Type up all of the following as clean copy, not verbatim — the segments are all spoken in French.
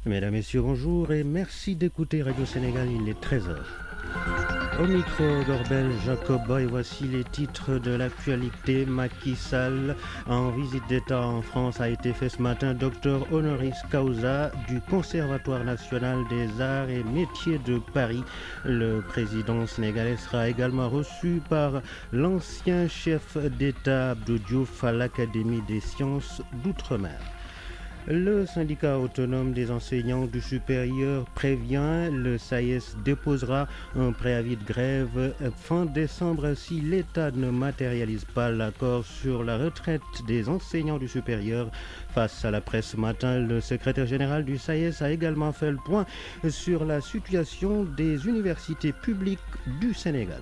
Mesdames, Messieurs, bonjour et merci d'écouter Radio Sénégal, il est 13 heures. Au micro, Gorbel Jacob Boy, voici les titres de l'actualité. Macky Sall, en visite d'État en France, a été fait ce matin docteur honoris causa du Conservatoire national des arts et métiers de Paris. Le président sénégalais sera également reçu par l'ancien chef d'État Abdou Diouf à l'Académie des sciences d'Outre-mer. Le syndicat autonome des enseignants du supérieur prévient, le SAES déposera un préavis de grève fin décembre si l'État ne matérialise pas l'accord sur la retraite des enseignants du supérieur. Face à la presse ce matin, le secrétaire général du SAES a également fait le point sur la situation des universités publiques du Sénégal.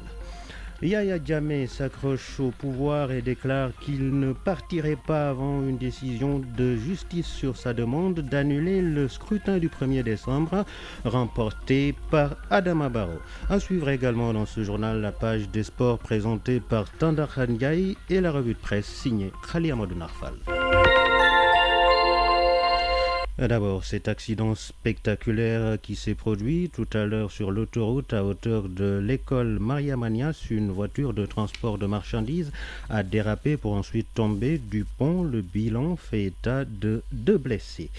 Yahya Jammeh s'accroche au pouvoir et déclare qu'il ne partirait pas avant une décision de justice sur sa demande d'annuler le scrutin du 1er décembre remporté par Adama Barrow. À suivre également dans ce journal la page des sports présentée par Tandar Ndiaye et la revue de presse signée Khali Amadou Narfal. D'abord, cet accident spectaculaire qui s'est produit tout à l'heure sur l'autoroute à hauteur de l'école Maria Manias. Une voiture de transport de marchandises a dérapé pour ensuite tomber du pont. Le bilan fait état de 2 blessés.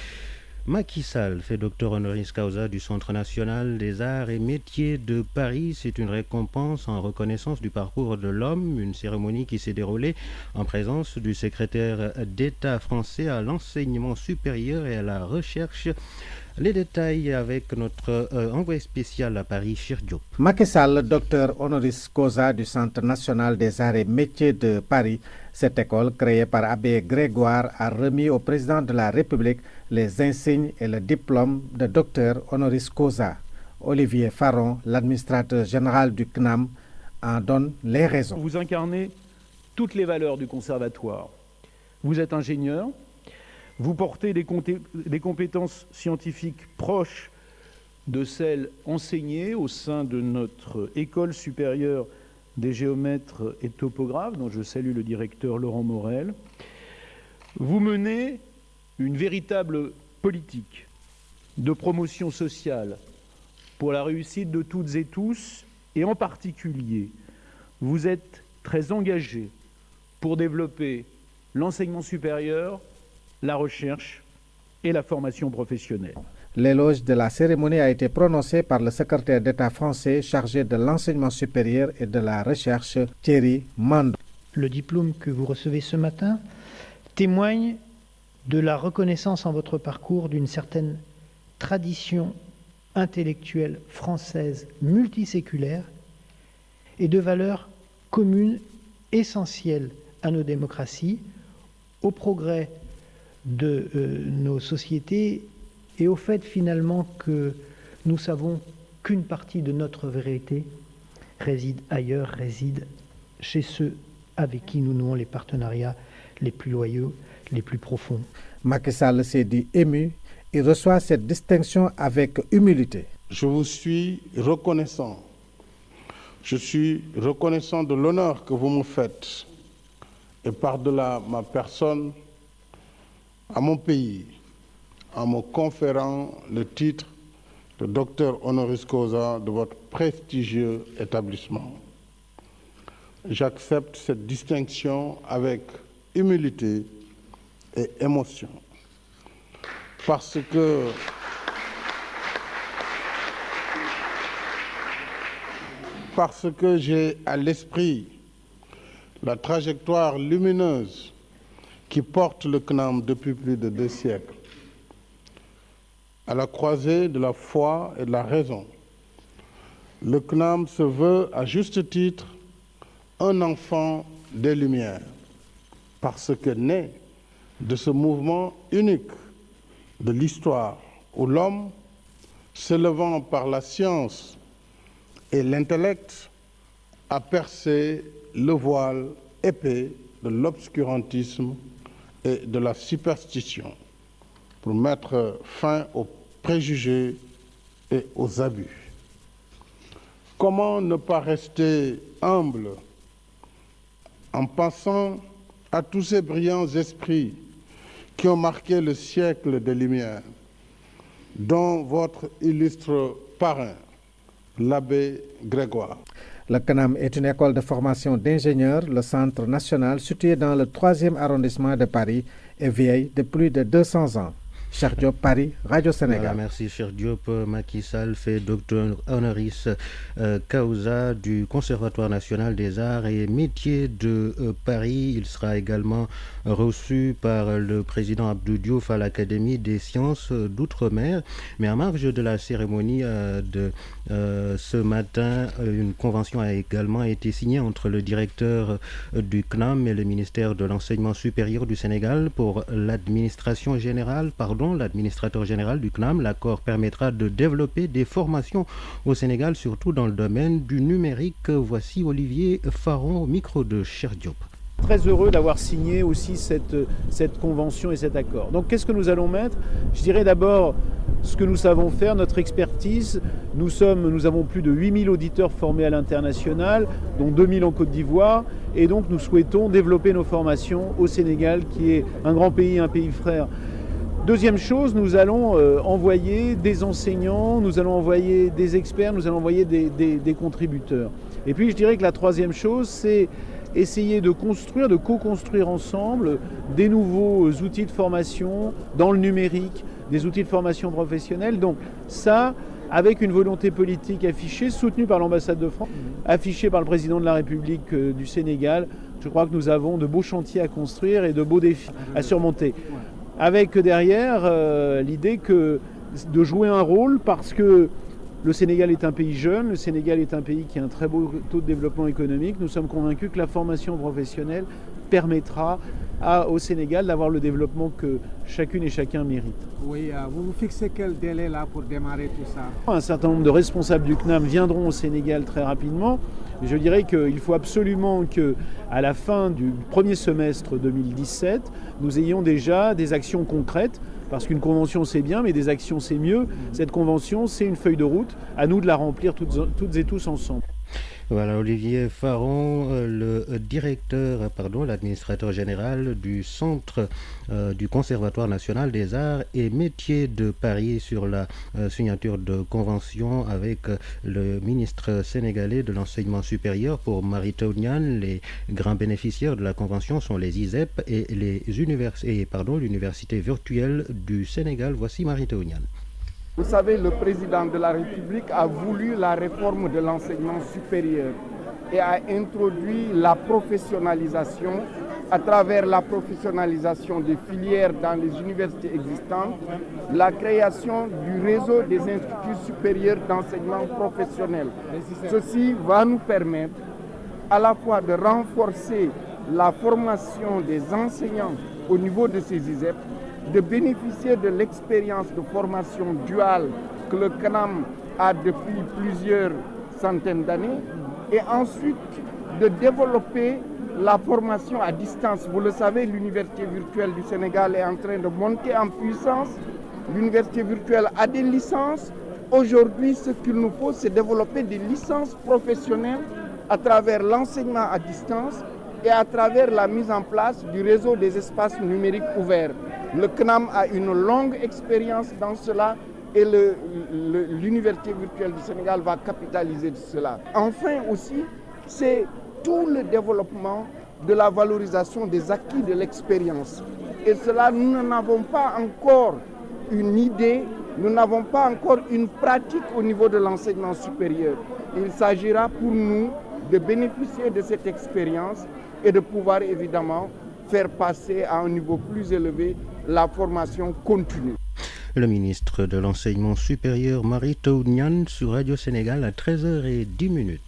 Macky Sall fait docteur honoris causa du Centre national des arts et métiers de Paris. C'est une récompense en reconnaissance du parcours de l'homme, une cérémonie qui s'est déroulée en présence du secrétaire d'État français à l'enseignement supérieur et à la recherche. Les détails avec notre envoyé spécial à Paris, Cheikh Diop. Macky Sall, docteur honoris causa du Centre national des arts et métiers de Paris. Cette école, créée par Abbé Grégoire, a remis au président de la République les insignes et le diplôme de docteur honoris causa. Olivier Faron, l'administrateur général du CNAM, en donne les raisons. Vous incarnez toutes les valeurs du conservatoire. Vous êtes ingénieur, vous portez des compétences scientifiques proches de celles enseignées au sein de notre école supérieure des géomètres et topographes, dont je salue le directeur Laurent Morel. Vous menez une véritable politique de promotion sociale pour la réussite de toutes et tous, et en particulier, vous êtes très engagé pour développer l'enseignement supérieur, la recherche et la formation professionnelle. L'éloge de la cérémonie a été prononcé par le secrétaire d'État français chargé de l'enseignement supérieur et de la recherche, Thierry Mandon. Le diplôme que vous recevez ce matin témoigne de la reconnaissance en votre parcours d'une certaine tradition intellectuelle française multiséculaire et de valeurs communes essentielles à nos démocraties, au progrès de nos sociétés et au fait finalement que nous savons qu'une partie de notre vérité réside ailleurs, réside chez ceux avec qui nous nouons les partenariats les plus loyaux, les plus profonds. Macky Sall s'est dit ému. Il reçoit cette distinction avec humilité. Je vous suis reconnaissant. Je suis reconnaissant de l'honneur que vous me faites et par-delà ma personne, à mon pays, en me conférant le titre de docteur honoris causa de votre prestigieux établissement. J'accepte cette distinction avec humilité et émotion, parce que j'ai à l'esprit la trajectoire lumineuse qui porte le CNAM depuis plus de 2 siècles, à la croisée de la foi et de la raison. Le CNAM se veut, à juste titre, un enfant des Lumières, parce que né de ce mouvement unique de l'histoire où l'homme, s'élevant par la science et l'intellect, a percé le voile épais de l'obscurantisme et de la superstition pour mettre fin aux préjugés et aux abus. Comment ne pas rester humble en pensant à tous ces brillants esprits qui ont marqué le siècle des Lumières, dont votre illustre parrain, l'abbé Grégoire. Le CNAM est une école de formation d'ingénieurs, le centre national situé dans le 3e arrondissement de Paris est vieille de plus de 200 ans. Cheikh Diop, Paris, Radio Sénégal. Voilà, merci Cheikh Diop. Macky Sall fait docteur honoris causa du Conservatoire national des arts et métiers de Paris. Il sera également reçu par le président Abdou Diouf à l'Académie des sciences d'outre-mer. Mais en marge de la cérémonie de ce matin, une convention a également été signée entre le directeur du CNAM et le ministère de l'Enseignement supérieur du Sénégal pour l'administrateur général du CNAM. L'accord permettra de développer des formations au Sénégal, surtout dans le domaine du numérique. Voici Olivier Faron au micro de Cheikh Diop. Très heureux d'avoir signé aussi cette convention et cet accord. Donc qu'est-ce que nous allons mettre? Je dirais d'abord ce que nous savons faire, notre expertise. Nous avons plus de 8000 auditeurs formés à l'international, dont 2000 en Côte d'Ivoire. Et donc nous souhaitons développer nos formations au Sénégal, qui est un grand pays, un pays frère. Deuxième chose, nous allons envoyer des enseignants, nous allons envoyer des experts, nous allons envoyer des contributeurs. Et puis je dirais que la troisième chose, c'est essayer de construire, de co-construire ensemble des nouveaux outils de formation dans le numérique, des outils de formation professionnelle. Donc ça, avec une volonté politique affichée, soutenue par l'ambassade de France, affichée par le président de la République du Sénégal, je crois que nous avons de beaux chantiers à construire et de beaux défis à surmonter. Avec derrière l'idée de jouer un rôle, parce que le Sénégal est un pays jeune, le Sénégal est un pays qui a un très beau taux de développement économique. Nous sommes convaincus que la formation professionnelle permettra au Sénégal d'avoir le développement que chacune et chacun mérite. Oui, vous fixez quel délai là pour démarrer tout ça? Un certain nombre de responsables du CNAM viendront au Sénégal très rapidement. Je dirais qu'il faut absolument qu'à la fin du premier semestre 2017, nous ayons déjà des actions concrètes. Parce qu'une convention c'est bien, mais des actions c'est mieux. Cette convention, c'est une feuille de route. À nous de la remplir toutes et tous ensemble. Voilà, Olivier Faron, l'administrateur général du centre du Conservatoire national des arts et métiers de Paris, sur la signature de convention avec le ministre sénégalais de l'enseignement supérieur pour Mary Teuw Niane. Les grands bénéficiaires de la convention sont les ISEP et l'université virtuelle du Sénégal. Voici Mary Teuw Niane. Vous savez, le président de la République a voulu la réforme de l'enseignement supérieur et a introduit la professionnalisation à travers la professionnalisation des filières dans les universités existantes, la création du réseau des instituts supérieurs d'enseignement professionnel. Ceci va nous permettre à la fois de renforcer la formation des enseignants au niveau de ces ISEP, de bénéficier de l'expérience de formation duale que le CNAM a depuis plusieurs centaines d'années, et ensuite de développer la formation à distance. Vous le savez, l'université virtuelle du Sénégal est en train de monter en puissance. L'université virtuelle a des licences. Aujourd'hui, ce qu'il nous faut, c'est développer des licences professionnelles à travers l'enseignement à distance et à travers la mise en place du réseau des espaces numériques ouverts. Le CNAM a une longue expérience dans cela et l'université virtuelle du Sénégal va capitaliser de cela. Enfin aussi, c'est tout le développement de la valorisation des acquis de l'expérience. Et cela, nous n'en avons pas encore une idée, nous n'avons pas encore une pratique au niveau de l'enseignement supérieur. Il s'agira pour nous de bénéficier de cette expérience et de pouvoir évidemment faire passer à un niveau plus élevé la formation continue. Le ministre de l'Enseignement supérieur, Mary Teuw Niane, sur Radio Sénégal à 13h10.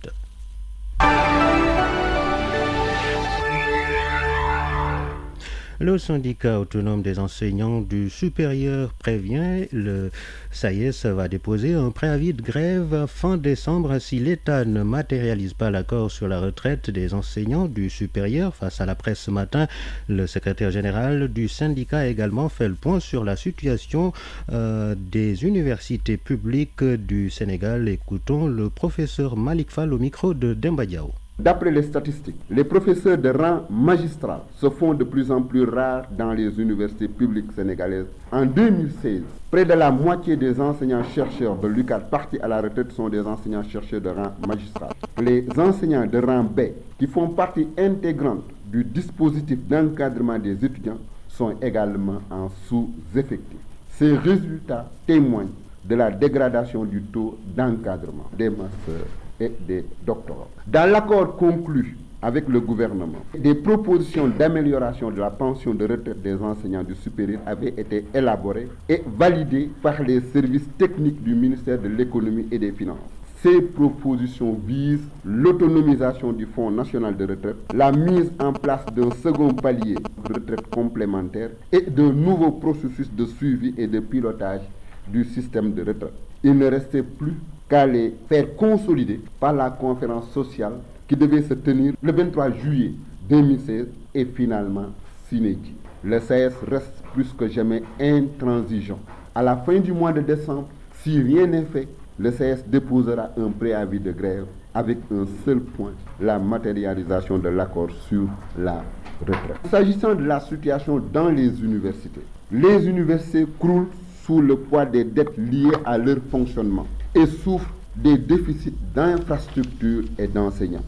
Le syndicat autonome des enseignants du supérieur prévient le SAES va déposer un préavis de grève fin décembre si l'État ne matérialise pas l'accord sur la retraite des enseignants du supérieur. Face à la presse ce matin, le secrétaire général du syndicat a également fait le point sur la situation des universités publiques du Sénégal. Écoutons le professeur Malik Fall au micro de Demba Diaw. D'après les statistiques, les professeurs de rang magistral se font de plus en plus rares dans les universités publiques sénégalaises. En 2016, près de la moitié des enseignants-chercheurs de l'UCAD partis à la retraite sont des enseignants-chercheurs de rang magistral. Les enseignants de rang B, qui font partie intégrante du dispositif d'encadrement des étudiants, sont également en sous-effectif. Ces résultats témoignent de la dégradation du taux d'encadrement des masters et des doctorats. Dans l'accord conclu avec le gouvernement, des propositions d'amélioration de la pension de retraite des enseignants du supérieur avaient été élaborées et validées par les services techniques du ministère de l'économie et des finances. Ces propositions visent l'autonomisation du Fonds national de retraite, la mise en place d'un second palier de retraite complémentaire et d'un nouveau processus de suivi et de pilotage du système de retraite. Il ne restait plus qu'à les faire consolider par la conférence sociale qui devait se tenir le 23 juillet 2016 et finalement sine die. Le CS reste plus que jamais intransigeant. À la fin du mois de décembre, si rien n'est fait, le CS déposera un préavis de grève avec un seul point, la matérialisation de l'accord sur la retraite. S'agissant de la situation dans les universités croulent sous le poids des dettes liées à leur fonctionnement et souffrent des déficits d'infrastructures et d'enseignants.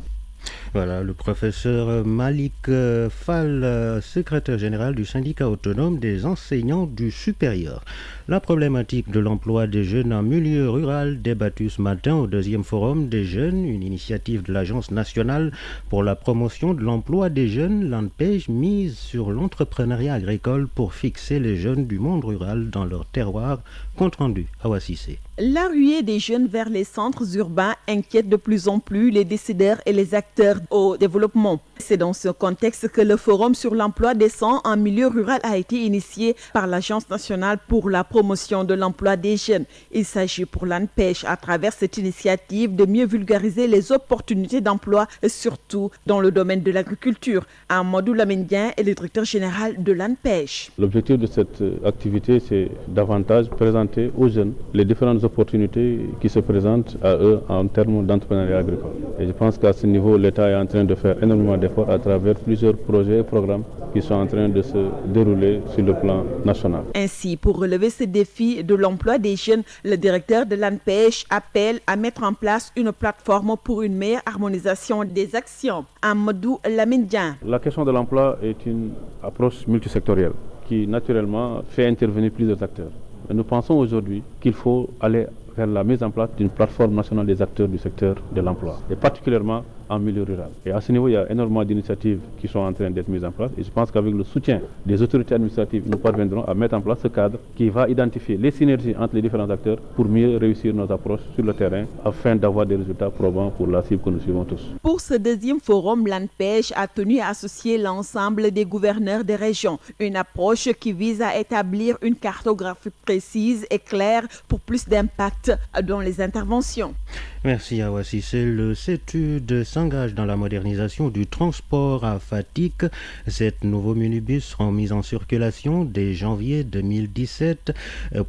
Voilà, le professeur Malik Fall, secrétaire général du syndicat autonome des enseignants du supérieur. La problématique de l'emploi des jeunes en milieu rural débattue ce matin au deuxième forum des jeunes, une initiative de l'Agence nationale pour la promotion de l'emploi des jeunes, l'ANPEJ, mise sur l'entrepreneuriat agricole pour fixer les jeunes du monde rural dans leur terroir. Compte rendu à Wassissé. La ruée des jeunes vers les centres urbains inquiète de plus en plus les décideurs et les acteurs au développement. C'est dans ce contexte que le Forum sur l'emploi décent en milieu rural a été initié par l'Agence nationale pour la promotion de l'emploi des jeunes. Il s'agit pour l'ANPEJ, à travers cette initiative, de mieux vulgariser les opportunités d'emploi, surtout dans le domaine de l'agriculture. Amadou Lamindien est le directeur général de l'ANPEJ. L'objectif de cette activité, c'est davantage présenter aux jeunes les différentes opportunités qui se présentent à eux en termes d'entrepreneuriat agricole. Et je pense qu'à ce niveau, l'État est en train de faire énormément d'efforts à travers plusieurs projets et programmes qui sont en train de se dérouler sur le plan national. Ainsi, pour relever ce défi de l'emploi des jeunes, le directeur de l'ANPEJ appelle à mettre en place une plateforme pour une meilleure harmonisation des actions. Amadou Lamindien. La question de l'emploi est une approche multisectorielle qui naturellement fait intervenir plusieurs acteurs. Nous pensons aujourd'hui qu'il faut aller vers la mise en place d'une plateforme nationale des acteurs du secteur de l'emploi, et particulièrement en milieu rural. Et à ce niveau, il y a énormément d'initiatives qui sont en train d'être mises en place. Et je pense qu'avec le soutien des autorités administratives, nous parviendrons à mettre en place ce cadre qui va identifier les synergies entre les différents acteurs pour mieux réussir nos approches sur le terrain afin d'avoir des résultats probants pour la cible que nous suivons tous. Pour ce deuxième forum, l'ANPEJ a tenu à associer l'ensemble des gouverneurs des régions. Une approche qui vise à établir une cartographie précise et claire pour plus d'impact dans les interventions. Merci à Wassissé. Le CETUD s'engage dans la modernisation du transport à Fatick. 7 nouveaux minibus seront mis en circulation dès janvier 2017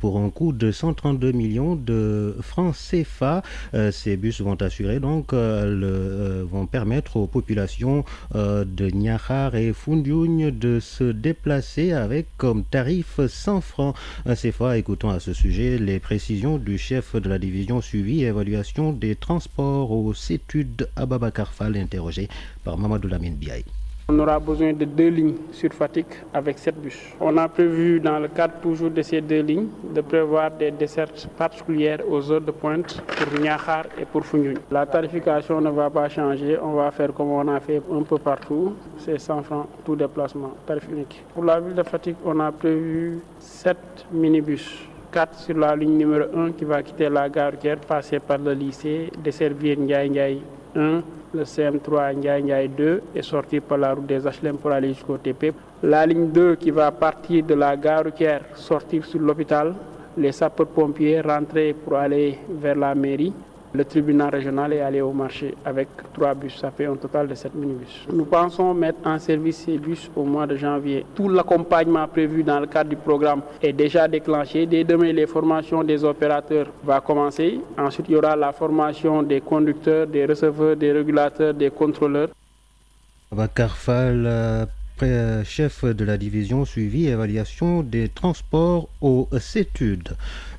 pour un coût de 132 millions de francs CFA. Ces bus vont assurer donc vont permettre aux populations de Niakhar et Foundiougne de se déplacer avec comme tarif 100 francs CFA. Écoutons à ce sujet les précisions du chef de la division suivi et évaluation des transports au CETUD Ababacar Fall, interrogé par Mamadou Lamine Biaye. On aura besoin de 2 lignes sur Fatick avec 7 bus. On a prévu dans le cadre toujours de ces 2 lignes de prévoir des dessertes particulières aux heures de pointe pour Niakhar et pour Foundiougne. La tarification ne va pas changer, on va faire comme on a fait un peu partout, c'est 100 francs tout déplacement, tarif unique. Pour la ville de Fatick, on a prévu 7 minibus. 4 sur la ligne numéro 1 qui va quitter la gare routière, passer par le lycée, desservir Ndiaye 1, le CM3 Ndiaye 2 et sortir par la route des HLM pour aller jusqu'au TP. La ligne 2 qui va partir de la gare routière, sortir sur l'hôpital, les sapeurs-pompiers rentrer pour aller vers la mairie. Le tribunal régional est allé au marché avec 3 bus, ça fait un total de 7 minibus. Nous pensons mettre en service ces bus au mois de janvier. Tout l'accompagnement prévu dans le cadre du programme est déjà déclenché. Dès demain, les formations des opérateurs vont commencer. Ensuite, il y aura la formation des conducteurs, des receveurs, des régulateurs, des contrôleurs. Bakar Fall, chef de la division suivi et évaluation des transports au CETUD.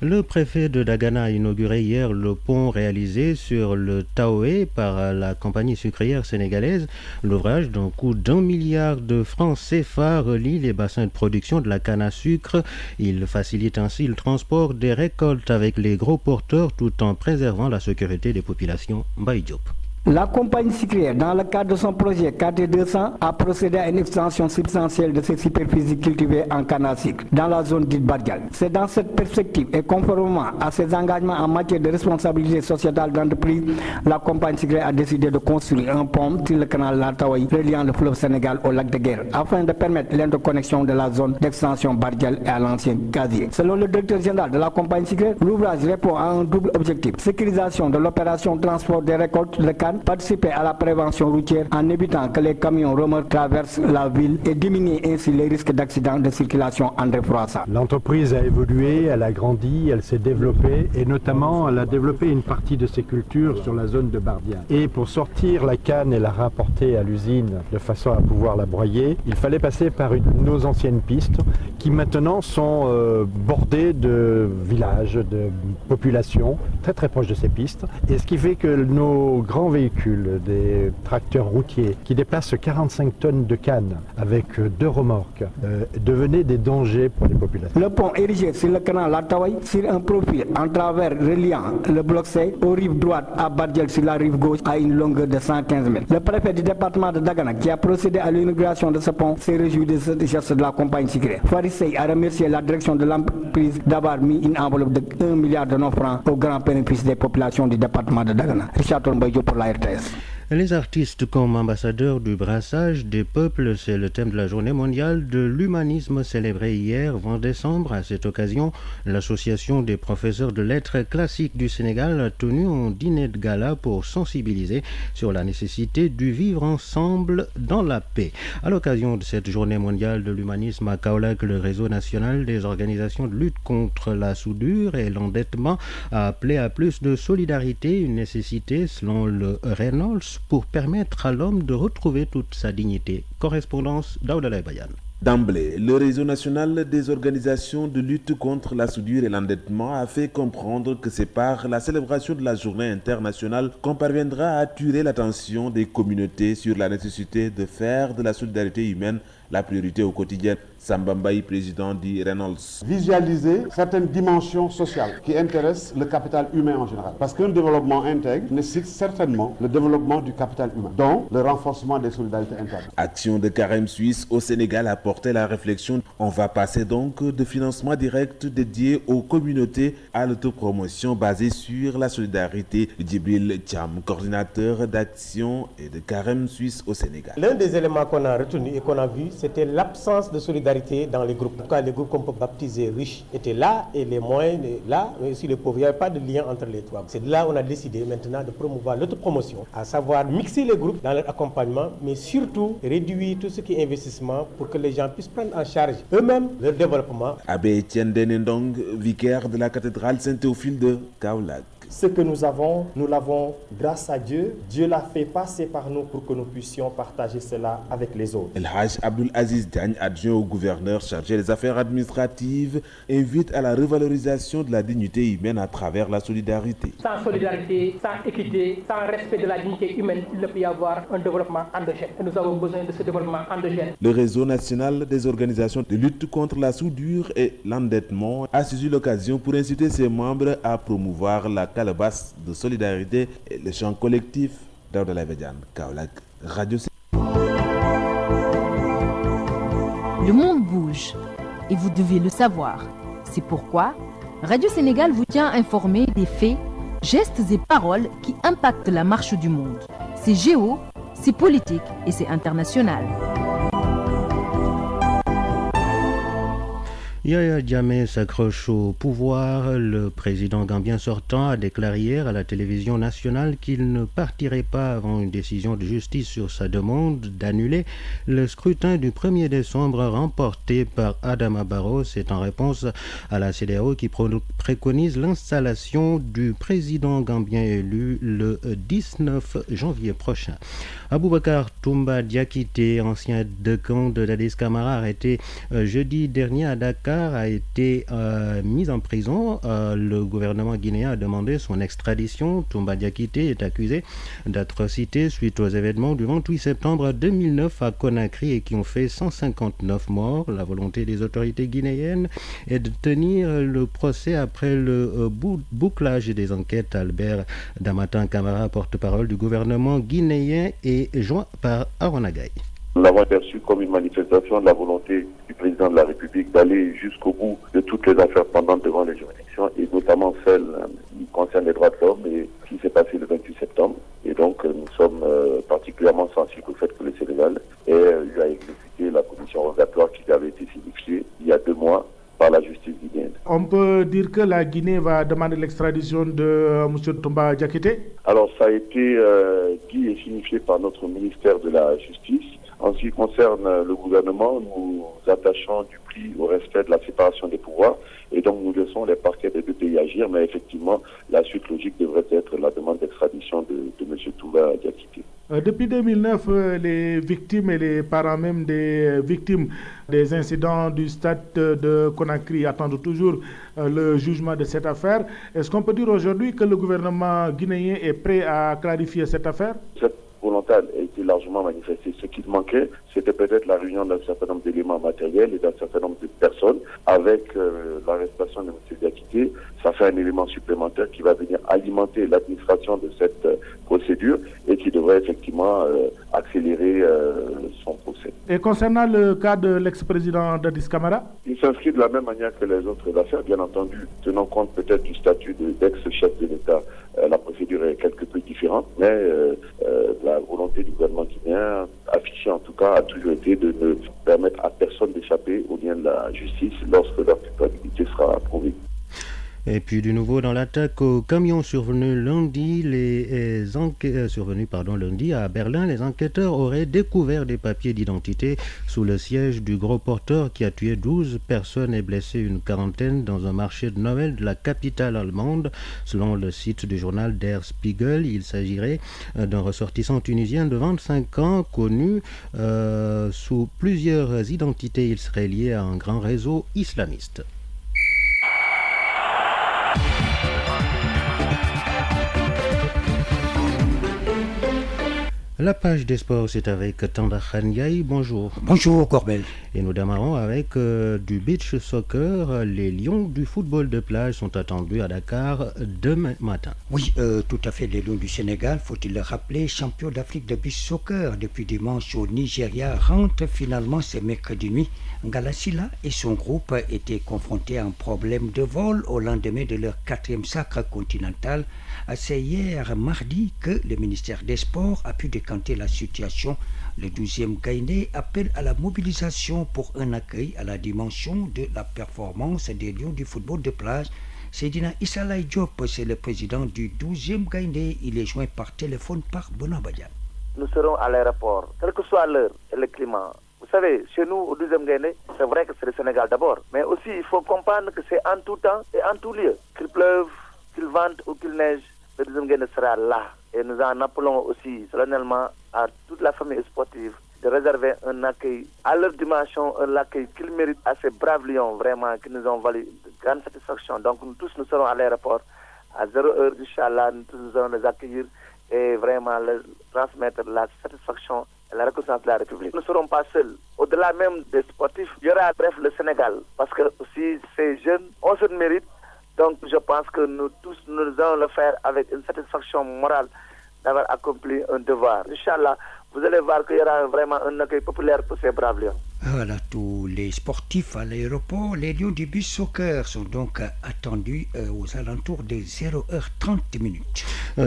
Le préfet de Dagana a inauguré hier le pont réalisé sur le Taoé par la compagnie sucrière sénégalaise. L'ouvrage d'un coût d'1 milliard de francs CFA relie les bassins de production de la canne à sucre. Il facilite ainsi le transport des récoltes avec les gros porteurs tout en préservant la sécurité des populations. Mbaye Diop. La compagnie sucrière, dans le cadre de son projet KT200, a procédé à une extension substantielle de ses superficies cultivées en canne à sucre dans la zone dite Bardial. C'est dans cette perspective et conformément à ses engagements en matière de responsabilité sociétale d'entreprise, la compagnie sucrière a décidé de construire un pont sur le canal Lataouaï reliant le fleuve Sénégal au lac de Guerre afin de permettre l'interconnexion de la zone d'extension Bardial et à l'ancien casier. Selon le directeur général de la compagnie sucrière, l'ouvrage répond à un double objectif: sécurisation de l'opération transport des récoltes de canne, participer à la prévention routière en évitant que les camions remorques traversent la ville et diminuer ainsi les risques d'accidents de circulation André Froissart. L'entreprise a évolué, elle a grandi, elle s'est développée et notamment elle a développé une partie de ses cultures sur la zone de Bardia. Et pour sortir la canne et la rapporter à l'usine de façon à pouvoir la broyer, il fallait passer par nos anciennes pistes qui maintenant sont bordées de villages, de populations très très proches de ces pistes. Et ce qui fait que nos grands véhicules, des tracteurs routiers qui déplacent 45 tonnes de canne avec 2 remorques devenaient des dangers pour les populations. Le pont érigé sur le canal Lataouaï sur un profil en travers reliant le bloc C aux rives droites à Bardial sur la rive gauche à une longueur de 115 mètres. Le préfet du département de Dagana qui a procédé à l'inauguration de ce pont s'est réjoui de ce geste de la compagnie sucrière. Farisei a remercié la direction de l'entreprise d'avoir mis une enveloppe de 1 milliard de francs au grand bénéfice des populations du département de Dagana. Richard Mbaye pour la RTS. Les artistes comme ambassadeurs du brassage des peuples, c'est le thème de la journée mondiale de l'humanisme célébrée hier 20 décembre. À cette occasion, l'association des professeurs de lettres classiques du Sénégal a tenu un dîner de gala pour sensibiliser sur la nécessité du vivre ensemble dans la paix. À l'occasion de cette journée mondiale de l'humanisme à Kaolack, le réseau national des organisations de lutte contre la soudure et l'endettement a appelé à plus de solidarité, une nécessité selon le Reynolds pour permettre à l'homme de retrouver toute sa dignité. Correspondance d'Aoudalaï Bayan. D'emblée, le réseau national des organisations de lutte contre la soudure et l'endettement a fait comprendre que c'est par la célébration de la journée internationale qu'on parviendra à attirer l'attention des communautés sur la nécessité de faire de la solidarité humaine la priorité au quotidien. Sambambaï, président du Reynolds. Visualiser certaines dimensions sociales qui intéressent le capital humain en général. Parce qu'un développement intègre nécessite certainement le développement du capital humain, dont le renforcement des solidarités internes. Action de Carême Suisse au Sénégal a porté la réflexion. On va passer donc de financement direct dédié aux communautés à l'autopromotion basée sur la solidarité. Djibril Thiam, coordinateur d'action et de Carême Suisse au Sénégal. L'un des éléments qu'on a retenu et qu'on a vu, c'était l'absence de solidarité dans les groupes. En tout cas, les groupes qu'on peut baptiser riches étaient là et les moyens là, mais aussi les pauvres. Il n'y avait pas de lien entre les trois. C'est de là qu'on a décidé maintenant de promouvoir l'autopromotion, à savoir mixer les groupes dans leur accompagnement, mais surtout réduire tout ce qui est investissement pour que les gens puissent prendre en charge eux-mêmes leur développement. Abbé Etienne Denendong, vicaire de la cathédrale Saint-Théophile de Kaolack. Ce que nous avons, nous l'avons grâce à Dieu. Dieu l'a fait passer par nous pour que nous puissions partager cela avec les autres. El Haj Abdul Aziz Diagne, adjoint au gouverneur chargé des affaires administratives, invite à la revalorisation de la dignité humaine à travers la solidarité. Sans solidarité, sans équité, sans respect de la dignité humaine, il ne peut y avoir un développement endogène. Et nous avons besoin de ce développement endogène. Le réseau national des organisations de lutte contre la soudure et l'endettement a saisi l'occasion pour inciter ses membres à promouvoir la calebasse de solidarité et le chant collectif. Daouda Védiane, Kaolack, Radio. Le monde bouge et vous devez le savoir. C'est pourquoi Radio Sénégal vous tient informé des faits, gestes et paroles qui impactent la marche du monde. C'est géo, c'est politique et c'est international. Yaya Jammeh s'accroche au pouvoir. Le président gambien sortant a déclaré hier à la télévision nationale qu'il ne partirait pas avant une décision de justice sur sa demande d'annuler le scrutin du 1er décembre remporté par Adama Barrow. C'est en réponse à la CEDEAO qui préconise l'installation du président gambien élu le 19 janvier prochain. Aboubacar Toumba Diakité, ancien décan de Dadis Camara, arrêté jeudi dernier à Dakar, a été mis en prison. Le gouvernement guinéen a demandé son extradition. Toumba Diakité est accusé d'atrocité suite aux événements du 28 septembre 2009 à Conakry et qui ont fait 159 morts. La volonté des autorités guinéennes est de tenir le procès après le bouclage des enquêtes. Albert Damatan Camara, porte-parole du gouvernement guinéen, est joint par Aaron Agaï. Nous l'avons perçu comme une manifestation de la volonté du président de la République d'aller jusqu'au bout de toutes les affaires pendantes devant les juridictions, et notamment celles qui concernent les droits de l'homme et qui s'est passé le 28 septembre. Et donc nous sommes particulièrement sensibles au fait que le Sénégal ait eu à exécuter la commission rogatoire qui avait été signifiée il y a 2 mois par la justice guinéenne. On peut dire que la Guinée va demander l'extradition de M. Toumba Diakité? Alors ça a été dit et signifié par notre ministère de la Justice. En ce qui concerne le gouvernement, nous attachons du prix au respect de la séparation des pouvoirs et donc nous laissons les parquets des 2 pays agir, mais effectivement la suite logique devrait être la demande d'extradition de M. Toumba Diakité. Depuis 2009, les victimes et les parents même des victimes des incidents du stade de Conakry attendent toujours le jugement de cette affaire. Est-ce qu'on peut dire aujourd'hui que le gouvernement guinéen est prêt à clarifier cette affaire? Cette volonté a été largement manifestée. Ce qui manquait, c'était peut-être la réunion d'un certain nombre d'éléments matériels et d'un certain nombre de personnes. Avec l'arrestation de M. Diakité, ça fait un élément supplémentaire qui va venir alimenter l'administration de cette procédure et qui devrait effectivement accélérer son procès. Et concernant le cas de l'ex-président Dadis Camara? Il s'inscrit de la même manière que les autres affaires, bien entendu, tenant compte peut-être du statut d'ex-chef de l'État. La procédure est quelque peu différente, mais la volonté du gouvernement guinéen, affichée en tout cas, a toujours été de ne permettre à personne d'échapper aux liens de la justice lorsque leur culpabilité sera prouvée. Et puis du nouveau dans l'attaque au camion survenu lundi à Berlin, les enquêteurs auraient découvert des papiers d'identité sous le siège du gros porteur qui a tué 12 personnes et blessé une quarantaine dans un marché de Noël de la capitale allemande. Selon le site du journal Der Spiegel, il s'agirait d'un ressortissant tunisien de 25 ans connu sous plusieurs identités. Il serait lié à un grand réseau islamiste. La page des sports, c'est avec Tanda Khanyaï. Bonjour. Bonjour, Corbel. Et nous démarrons avec du beach soccer. Les Lions du football de plage sont attendus à Dakar demain matin. Oui, tout à fait. Les Lions du Sénégal, faut-il le rappeler, champions d'Afrique de beach soccer depuis dimanche au Nigeria, rentrent finalement ce mercredi nuit. Ngalasila et son groupe étaient confrontés à un problème de vol au lendemain de leur 4e sacre continental. C'est hier mardi que le ministère des Sports a pu décanter la situation. Le 12e Gaïndé appelle à la mobilisation pour un accueil à la dimension de la performance des Lions du football de plage. Seydina Issalaï Diop, c'est le président du 12e Gaïndé. Il est joint par téléphone par Bonan Badian. Nous serons à l'aéroport, quelle que soit l'heure et le climat. Vous savez, chez nous, au 12e Gaïndé, c'est vrai que c'est le Sénégal d'abord. Mais aussi, il faut comprendre que c'est en tout temps et en tout lieu. Qu'il pleuve, qu'il vente ou qu'il neige, le 12e Gaïndé sera là. Et nous en appelons aussi solennellement à toute la famille sportive de réserver un accueil à leur dimension, un accueil qu'ils méritent à ces braves lions, vraiment, qui nous ont valu de grande satisfaction. Donc nous tous, nous serons à l'aéroport à 0h, Inch'Allah, nous tous nous allons les accueillir et vraiment leur transmettre la satisfaction et la reconnaissance de la République. Nous ne serons pas seuls. Au-delà même des sportifs, il y aura bref le Sénégal, parce que aussi ces jeunes, on se mérite. Donc je pense que nous tous, nous allons le faire avec une satisfaction morale d'avoir accompli un devoir. Inch'Allah, vous allez voir qu'il y aura vraiment un accueil populaire pour ces braves lions. Voilà, tous les sportifs à l'aéroport, les Lions du bus soccer sont donc attendus aux alentours de 0h30.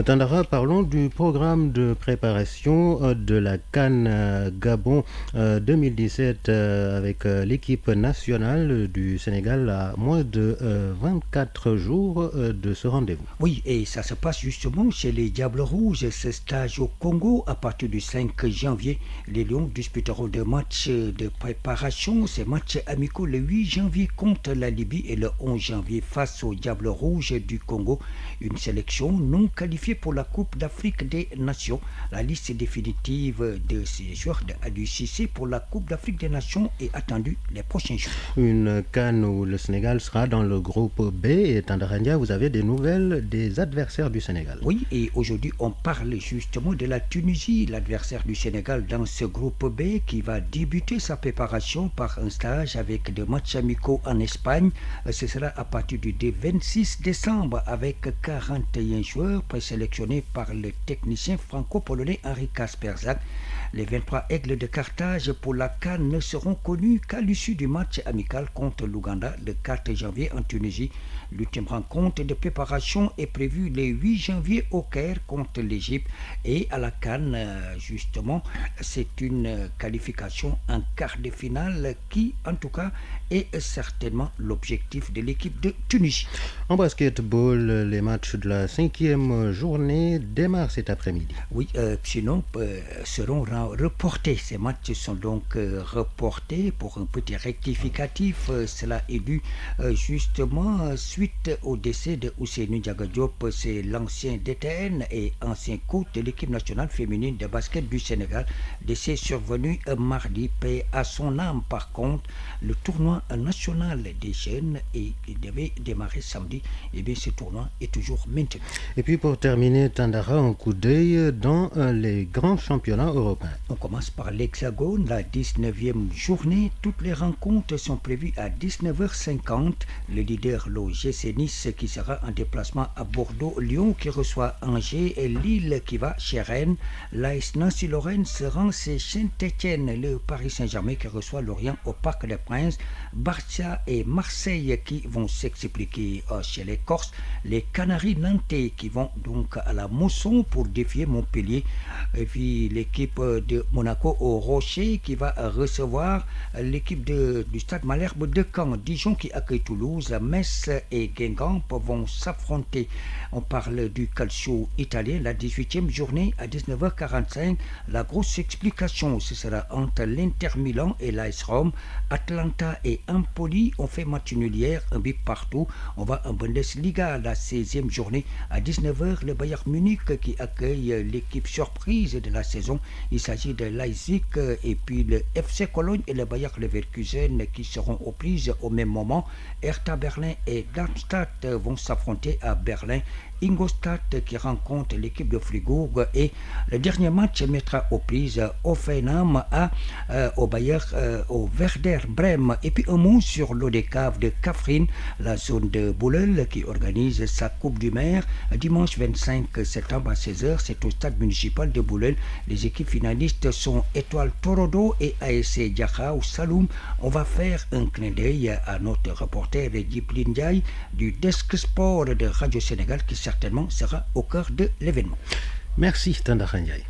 Tandara, parlons du programme de préparation de la CAN Gabon 2017 avec l'équipe nationale du Sénégal à moins de 24 jours de ce rendez-vous. Oui, et ça se passe justement chez les Diables Rouges, ce stage au Congo à partir du 5 janvier. Les Lions disputeront des matchs de préparation, ces matchs amicaux le 8 janvier contre la Libye et le 11 janvier face aux Diables Rouges du Congo. Une sélection non qualifiée pour la Coupe d'Afrique des Nations. La liste définitive de ces joueurs de Aliou Cissé pour la Coupe d'Afrique des Nations est attendue les prochains jours. Une CAN où le Sénégal sera dans le groupe B. Et Tandarandia, vous avez des nouvelles des adversaires du Sénégal. Oui, et aujourd'hui on parle justement de la Tunisie, l'adversaire du Sénégal dans ce groupe B qui va débuter sa préparation par un stage avec des matchs amicaux en Espagne. Ce sera à partir du 26 décembre avec 41 joueurs présélectionnés par le technicien franco-polonais Henri Kasperzak. Les 23 aigles de Carthage pour la CAN ne seront connus qu'à l'issue du match amical contre l'Ouganda le 4 janvier en Tunisie. L'ultime rencontre de préparation est prévue le 8 janvier au Caire contre l'Égypte. Et à la CAN, justement, c'est une qualification en quart de finale qui, en tout cas, est certainement l'objectif de l'équipe de Tunisie. En basketball, les matchs de la 5e journée démarrent cet après-midi. Oui, sinon seront reportés. Ces matchs sont donc reportés pour un petit rectificatif. Cela est dû justement suite au décès de Ousseynou Ndiaga Diop. C'est l'ancien DTN et ancien coach de l'équipe nationale féminine de basket du Sénégal. Décès survenu mardi. Paix à son âme. Par contre, le tournoi national des jeunes et il devait démarrer samedi. Et bien ce tournoi est toujours maintenu. Et puis pour terminer, Tandara, un coup d'œil dans les grands championnats européens. On commence par l'Hexagone, la 19e journée. Toutes les rencontres sont prévues à 19h50. Le leader, l'OGC Nice, qui sera en déplacement à Bordeaux, Lyon qui reçoit Angers et Lille qui va chez Rennes. L'AS Nancy-Lorraine se rend chez Saint-Étienne, le Paris Saint-Germain qui reçoit Lorient au Parc des Princes. Barça et Marseille qui vont s'expliquer chez les Corses. Les Canaries nantais qui vont donc à la Mosson pour défier Montpellier. Et puis l'équipe de Monaco au Rocher qui va recevoir l'équipe du Stade Malherbe de Caen. Dijon qui accueille Toulouse. Metz et Guingamp vont s'affronter. On parle du calcio italien, la 18e journée à 19h45. La grosse explication, ce sera entre l'Inter Milan et l'AS Rome. Atlanta et Empoli ont fait match nul hier, un but partout. On va en Bundesliga, la 16e journée à 19h. Le Bayern Munich qui accueille l'équipe surprise de la saison. Il s'agit de Leipzig et puis le FC Cologne et le Bayer Leverkusen qui seront aux prises au même moment. Hertha Berlin et Darmstadt vont s'affronter à Berlin. Ingolstadt qui rencontre l'équipe de Fribourg et le dernier match mettra aux prises Hoffenheim au Werder Brême. Et puis un mot sur l'ODCAV de Kaffrine, la zone de Boulel qui organise sa Coupe du Maire dimanche 25 septembre à 16h. C'est au stade municipal de Boulel. Les équipes finalistes sont Étoile Torodo et ASC Diakhao Saloum. On va faire un clin d'œil à notre reporter Djibril Ndiaye du Desk Sport de Radio Sénégal qui certainement sera au cœur de l'événement. Merci Tandara Ndiaye.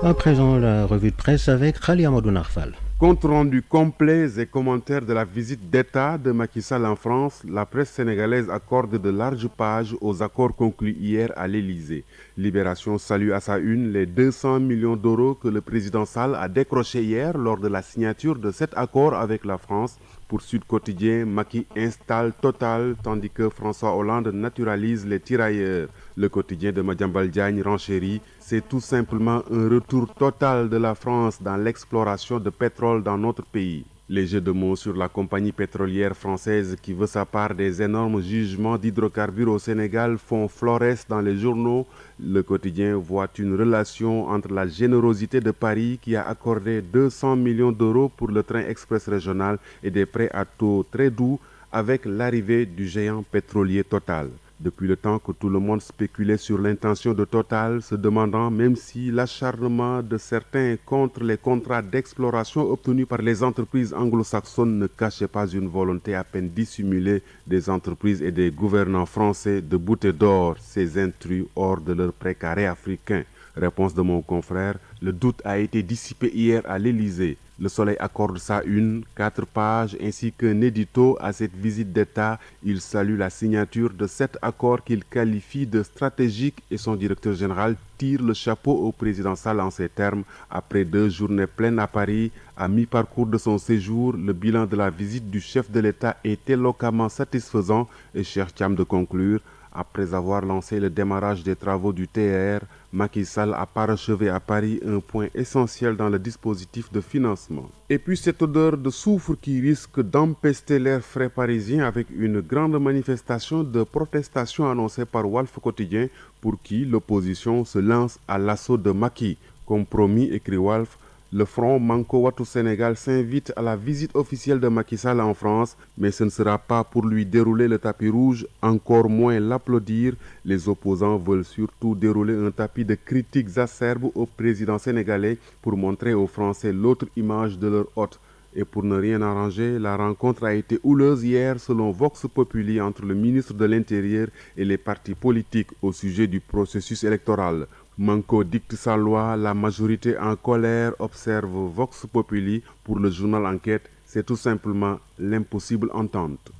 À présent, la revue de presse avec Khali Amadou Narfal. Compte rendu complet et commentaires de la visite d'État de Macky Sall en France, la presse sénégalaise accorde de larges pages aux accords conclus hier à l'Élysée. Libération salue à sa une les 200 millions d'euros que le président Sall a décrochés hier lors de la signature de cet accord avec la France. Pour Sud Quotidien, Macky installe Total tandis que François Hollande naturalise les tirailleurs. Le quotidien de Madiambal Diagne renchérit, c'est tout simplement un retour total de la France dans l'exploration de pétrole dans notre pays. Les jeux de mots sur la compagnie pétrolière française qui veut sa part des énormes jugements d'hydrocarbures au Sénégal font florès dans les journaux. Le quotidien voit une relation entre la générosité de Paris qui a accordé 200 millions d'euros pour le train express régional et des prêts à taux très doux avec l'arrivée du géant pétrolier Total. Depuis le temps que tout le monde spéculait sur l'intention de Total, se demandant même si l'acharnement de certains contre les contrats d'exploration obtenus par les entreprises anglo-saxonnes ne cachait pas une volonté à peine dissimulée des entreprises et des gouvernants français de bouter d'or ces intrus hors de leur précaré africain. Réponse de mon confrère, le doute a été dissipé hier à l'Élysée. Le Soleil accorde sa une, 4 pages ainsi qu'un édito à cette visite d'État. Il salue la signature de 7 accords qu'il qualifie de stratégiques et son directeur général tire le chapeau au président Sall en ces termes. Après 2 journées pleines à Paris, à mi-parcours de son séjour, le bilan de la visite du chef de l'État est éloquemment satisfaisant et cher Thiam de conclure. Après avoir lancé le démarrage des travaux du TER, Macky Sall a parachevé à Paris un point essentiel dans le dispositif de financement. Et puis cette odeur de soufre qui risque d'empester l'air frais parisien avec une grande manifestation de protestation annoncée par Walf Quotidien pour qui l'opposition se lance à l'assaut de Macky. Comme promis, écrit Walf, le Front Manko Wattu Sénégal s'invite à la visite officielle de Macky Sall en France, mais ce ne sera pas pour lui dérouler le tapis rouge, encore moins l'applaudir. Les opposants veulent surtout dérouler un tapis de critiques acerbes au président sénégalais pour montrer aux Français l'autre image de leur hôte. Et pour ne rien arranger, la rencontre a été houleuse hier selon Vox Populi entre le ministre de l'Intérieur et les partis politiques au sujet du processus électoral. Manko dicte sa loi, la majorité en colère, observe Vox Populi. Pour le journal Enquête, c'est tout simplement l'impossible entente.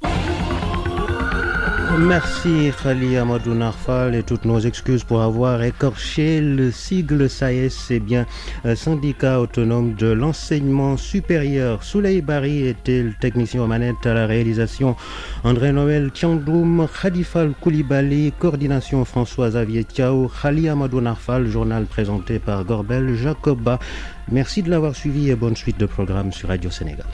Merci Khali Amadou Narfal et toutes nos excuses pour avoir écorché le sigle SAES, c'est bien syndicat autonome de l'enseignement supérieur. Souley Bari était le technicien aux manettes, à la réalisation André Noël Tiandoum, Khadifal Koulibaly, coordination François Xavier Thiao, Khali Amadou Narfal, journal présenté par Gorbel Jacoba. Merci de l'avoir suivi et bonne suite de programme sur Radio Sénégal.